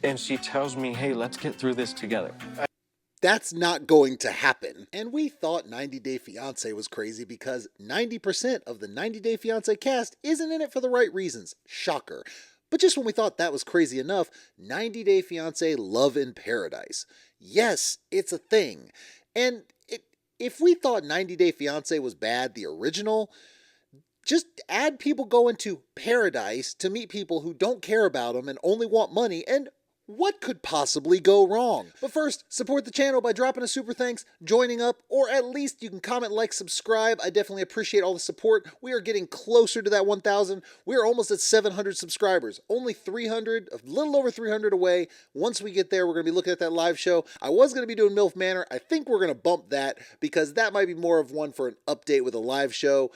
and she tells me, hey, let's get through this together. That's not going to happen. And we thought 90 Day Fiancé was crazy because 90% of the 90 Day Fiancé cast isn't in it for the right reasons. Shocker. But just when we thought that was crazy enough, 90 Day Fiancé Love in Paradise. Yes, it's a thing. And if we thought 90 Day Fiancé was bad, the original, just add people going to paradise to meet people who don't care about them and only want money, and what could possibly go wrong? But first, support the channel by dropping a super thanks, joining up, or at least you can comment, like, subscribe. I definitely appreciate all the support. We are getting closer to that 1,000. We are almost at 700 subscribers. Only 300, a little over 300 away. Once we get there, we're going to be looking at that live show. I was going to be doing MILF Manor. I think we're going to bump that because that might be more of one for an update with a live show.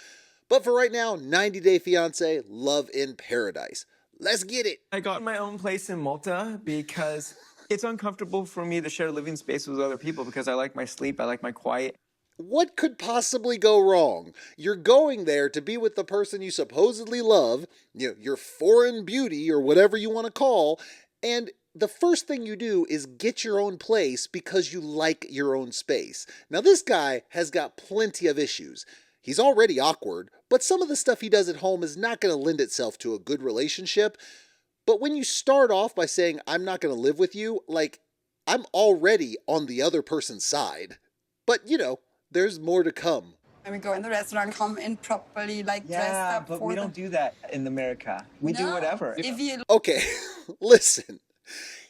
But for right now, 90 Day Fiancé Love in Paradise. Let's get it. I got my own place in Malta because it's uncomfortable for me to share living space with other people because I like my sleep, I like my quiet. What could possibly go wrong? You're going there to be with the person you supposedly love, your foreign beauty or whatever you want to call, and the first thing you do is get your own place because you like your own space. Now, this guy has got plenty of issues. He's already awkward, but some of the stuff he does at home is not going to lend itself to a good relationship. But when you start off by saying, I'm not going to live with you, like, I'm already on the other person's side. But, there's more to come. When we go in the restaurant, come in properly, like dressed up. But we don't do that in America. We do whatever. If you Okay, listen.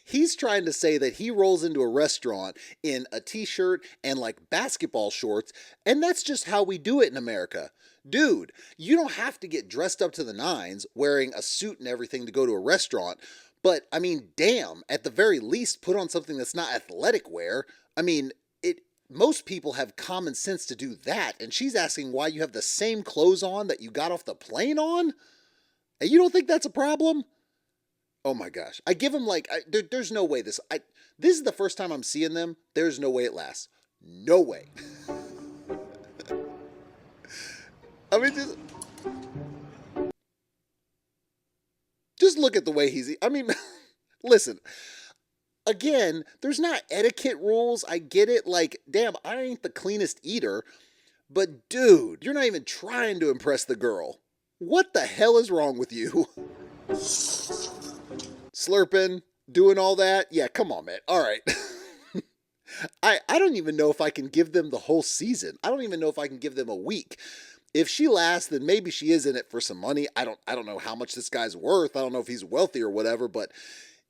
He's trying to say that he rolls into a restaurant in a t-shirt and like basketball shorts, and that's just how we do it in America. Dude, you don't have to get dressed up to the nines, wearing a suit and everything to go to a restaurant, but I mean, damn, at the very least, put on something that's not athletic wear. I mean, most people have common sense to do that, and she's asking why you have the same clothes on that you got off the plane on? And you don't think that's a problem? Oh my gosh. I give him like, there's no way this is the first time I'm seeing them. There's no way it lasts. No way. I mean, just look at the way listen, again, there's not etiquette rules. I get it. Like, damn, I ain't the cleanest eater, but dude, you're not even trying to impress the girl. What the hell is wrong with you? Slurping, doing all that. Yeah, come on, man. All right. I don't even know if I can give them the whole season. I don't even know if I can give them a week. If she lasts, then maybe she is in it for some money. I don't know how much this guy's worth. I don't know if he's wealthy or whatever, but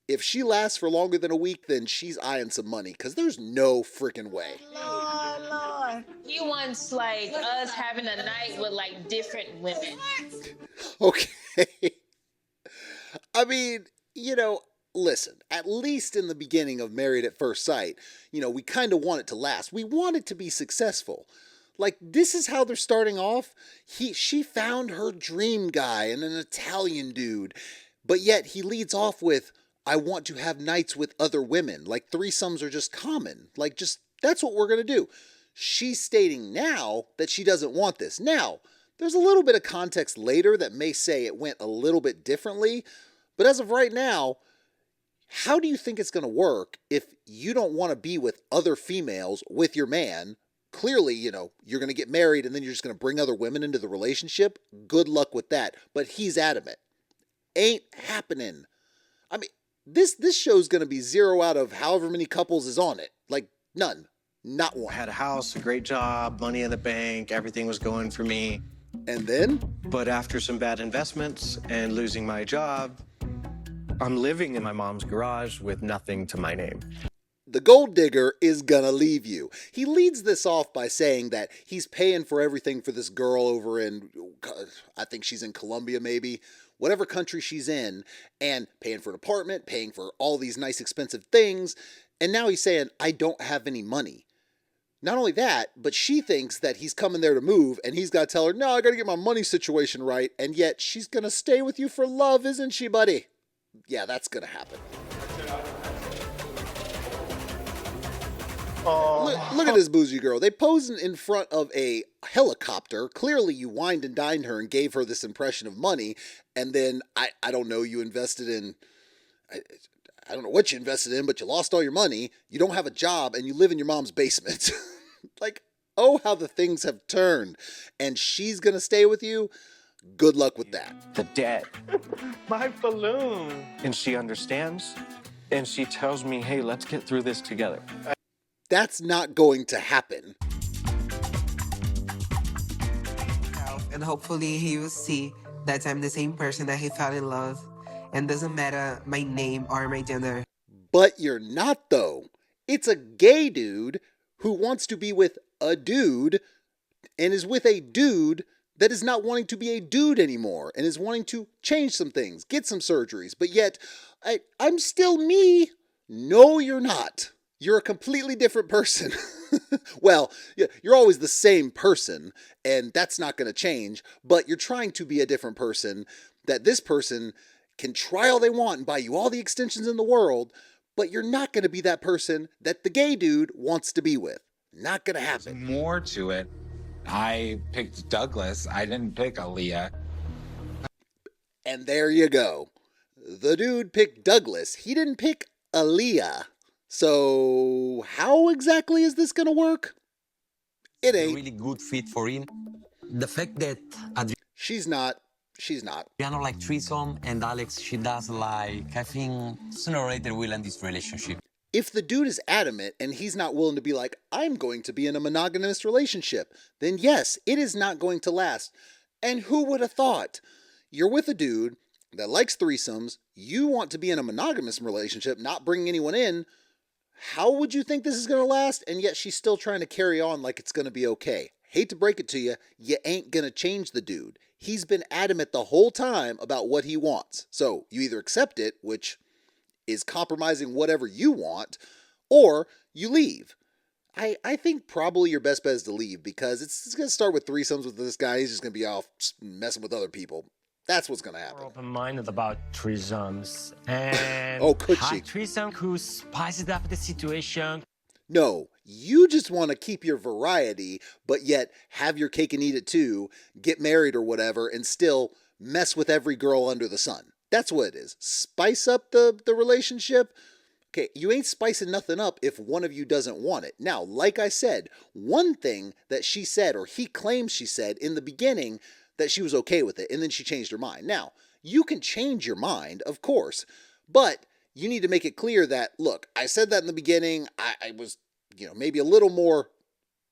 if she lasts for longer than a week, then she's eyeing some money, because there's no freaking way. Lord. He wants like us having a night with like different women. Okay. I mean, listen, at least in the beginning of Married at First Sight, we kind of want it to last. We want it to be successful. Like, this is how they're starting off. She found her dream guy and an Italian dude, but yet he leads off with, I want to have nights with other women. Like, threesomes are just common. Like, just, that's what we're going to do. She's stating now that she doesn't want this. Now, there's a little bit of context later that may say it went a little bit differently, but as of right now, how do you think it's going to work if you don't want to be with other females with your man? Clearly, you're going to get married and then you're just going to bring other women into the relationship. Good luck with that. But he's adamant. Ain't happening. I mean, this show's going to be 0 out of however many couples is on it. Like, none. Not one. I had a house, a great job, money in the bank, everything was going for me. And then? But after some bad investments and losing my job, I'm living in my mom's garage with nothing to my name. The gold digger is gonna leave you. He leads this off by saying that he's paying for everything for this girl over in, I think she's in Colombia maybe, whatever country she's in, and paying for an apartment, paying for all these nice expensive things, and now he's saying, I don't have any money. Not only that, but she thinks that he's coming there to move, and he's got to tell her, no, I got to get my money situation right, and yet she's going to stay with you for love, isn't she, buddy? Yeah, that's going to happen. Look at this bougie girl. They posing in front of a helicopter. Clearly, you wined and dined her and gave her this impression of money, and then, I don't know, you invested in... I don't know what you invested in, but you lost all your money. You don't have a job and you live in your mom's basement. Like, oh, how the things have turned. And she's going to stay with you? Good luck with that. The debt. My balloon. And she understands. And she tells me, hey, let's get through this together. That's not going to happen. And hopefully he will see that I'm the same person that he fell in love. And doesn't matter my name or my gender. But you're not, though. It's a gay dude who wants to be with a dude and is with a dude that is not wanting to be a dude anymore and is wanting to change some things, get some surgeries, but yet I'm still me. No, you're not. You're a completely different person. Well, you're always the same person, and that's not going to change, but you're trying to be a different person that this person can try all they want and buy you all the extensions in the world, but you're not going to be that person that the gay dude wants to be with. Not going to happen. More to it. I picked Douglas. I didn't pick Aaliyah. And there you go. The dude picked Douglas. He didn't pick Aaliyah. So how exactly is this going to work? It ain't. Really good fit for him. The fact that She's not. Adriano like threesome and Alex, she does like, I think sooner or later we'll end this relationship. If the dude is adamant and he's not willing to be like, I'm going to be in a monogamous relationship, then yes, it is not going to last. And who would have thought? You're with a dude that likes threesomes, you want to be in a monogamous relationship, not bringing anyone in. How would you think this is going to last? And yet she's still trying to carry on like it's going to be okay. Hate to break it to you, you ain't going to change the dude. He's been adamant the whole time about what he wants. So you either accept it, which is compromising whatever you want, or you leave. I think probably your best bet is to leave because it's going to start with threesomes with this guy. He's just going to be off messing with other people. That's what's going to happen. Open-minded about threesomes. And Oh, could she? threesome who spices up the situation. No, you just want to keep your variety, but yet have your cake and eat it too, get married or whatever, and still mess with every girl under the sun. That's what it is. Spice up the relationship. Okay, you ain't spicing nothing up if one of you doesn't want it. Now, like I said, one thing that she said, or he claims she said in the beginning, that she was okay with it, and then she changed her mind. Now, you can change your mind, of course, but you need to make it clear that, look, I said that in the beginning, I was, maybe a little more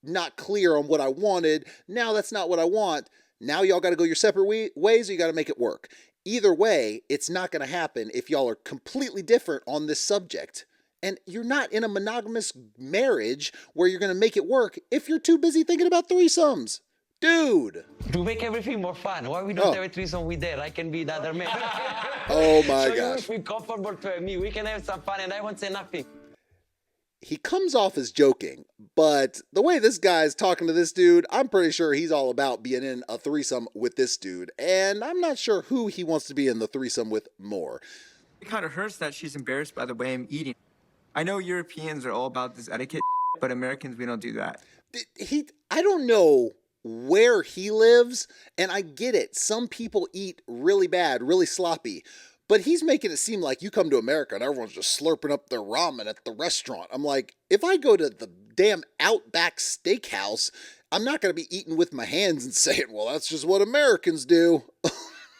not clear on what I wanted. Now that's not what I want. Now y'all got to go your separate ways, or you got to make it work. Either way, it's not going to happen if y'all are completely different on this subject. And you're not in a monogamous marriage where you're going to make it work if you're too busy thinking about threesomes. Dude. To make everything more fun, why we don't have a threesome with her? I can be the other man. Oh my so gosh. you feel comfortable for me. We can have some fun and I won't say nothing. He comes off as joking, but the way this guy's talking to this dude, I'm pretty sure he's all about being in a threesome with this dude. And I'm not sure who he wants to be in the threesome with more. It kind of hurts that she's embarrassed by the way I'm eating. I know Europeans are all about this etiquette, but Americans, we don't do that. I don't know where he lives, and I get it. Some people eat really bad, really sloppy, but he's making it seem like you come to America and everyone's just slurping up their ramen at the restaurant. I'm like, if I go to the damn Outback Steakhouse, I'm not going to be eating with my hands and saying, well, that's just what Americans do.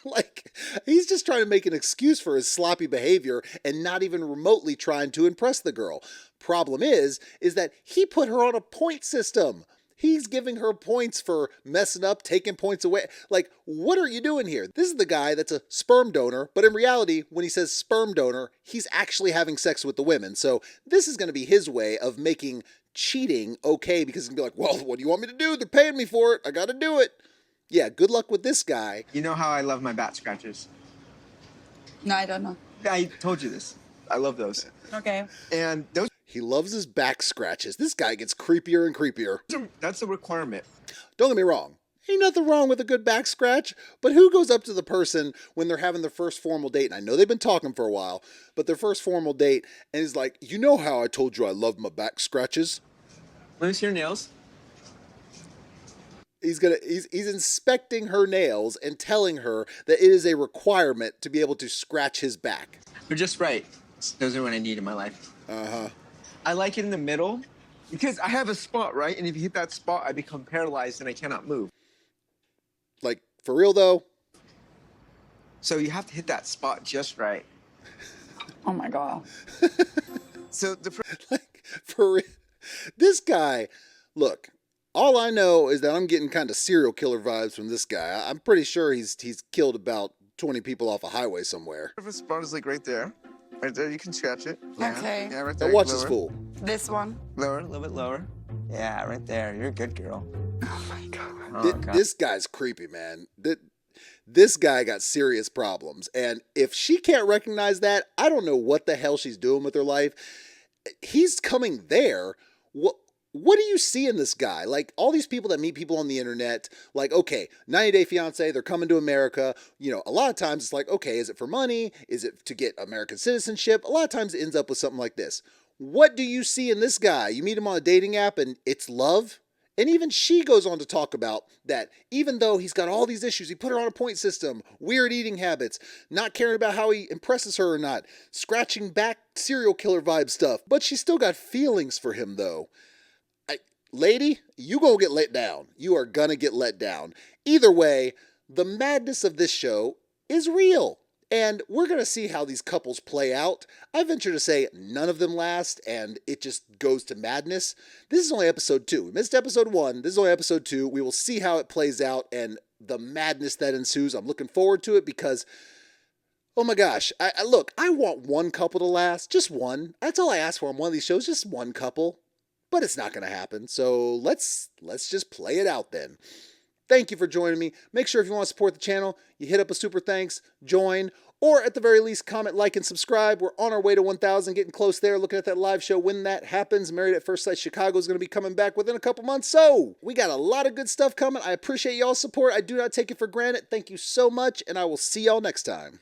Like, he's just trying to make an excuse for his sloppy behavior and not even remotely trying to impress the girl. Problem is that he put her on a point system. He's giving her points for messing up, taking points away. Like, what are you doing here? This is the guy that's a sperm donor, but in reality, when he says sperm donor, he's actually having sex with the women. So this is going to be his way of making cheating okay, because he's going to be like, well, what do you want me to do? They're paying me for it. I got to do it. Yeah, good luck with this guy. You know how I love my back scratchers? No, I don't know. I told you this. I love those. Okay. And those, He loves his back scratches. This guy gets creepier and creepier. that's a requirement. Don't get me wrong. Ain't nothing wrong with a good back scratch, but who goes up to the person when they're having their first formal date? And I know they've been talking for a while, but their first formal date, and is like, you know how I told you I love my back scratches? Let me see your nails. He's inspecting her nails and telling her that it is a requirement to be able to scratch his back. They're just right. Those are what I need in my life. Uh-huh. I like it in the middle because I have a spot, right? And if you hit that spot, I become paralyzed and I cannot move. Like, for real, though? So you have to hit that spot just right. Oh my God. So the Like, for real. This guy, look, all I know is that I'm getting kind of serial killer vibes from this guy. I'm pretty sure he's killed about 20 people off a highway somewhere. first spot is like right there. Right there, you can scratch it. Yeah. Okay. Yeah, right Now there. watch lower. this fool. This one. Lower, a little bit lower. Yeah, right there. You're a good girl. Oh my God. Oh, God. This guy's creepy, man. This guy got serious problems. And if she can't recognize that, I don't know what the hell she's doing with her life. He's coming there. What do you see in this guy? Like, all these people that meet people on the internet, like, okay, 90 Day Fiance, they're coming to America. You know, a lot of times it's like, okay, is it for money? Is it to get American citizenship? A lot of times it ends up with something like this. What do you see in this guy? You meet him on a dating app and it's love? And even she goes on to talk about that even though he's got all these issues, he put her on a point system, weird eating habits, not caring about how he impresses her or not, scratching back serial killer vibe stuff, but she still got feelings for him though. Lady, you gonna get let down. You are gonna get let down. Either way, the madness of this show is real. And we're gonna see how these couples play out. I venture to say none of them last, and it just goes to madness. This is only episode 2. We missed episode 1. This is only episode 2. We will see how it plays out and the madness that ensues. I'm looking forward to it because, oh my gosh, look, I want one couple to last. Just one. That's all I ask for on one of these shows, just one couple. But it's not going to happen, so let's just play it out then. Thank you for joining me. Make sure if you want to support the channel, you hit up a super thanks, join, or at the very least, comment, like, and subscribe. We're on our way to 1,000, getting close there, looking at that live show when that happens. Married at First Sight Chicago is going to be coming back within a couple months, so we got a lot of good stuff coming. I appreciate y'all's support. I do not take it for granted. Thank you so much, and I will see y'all next time.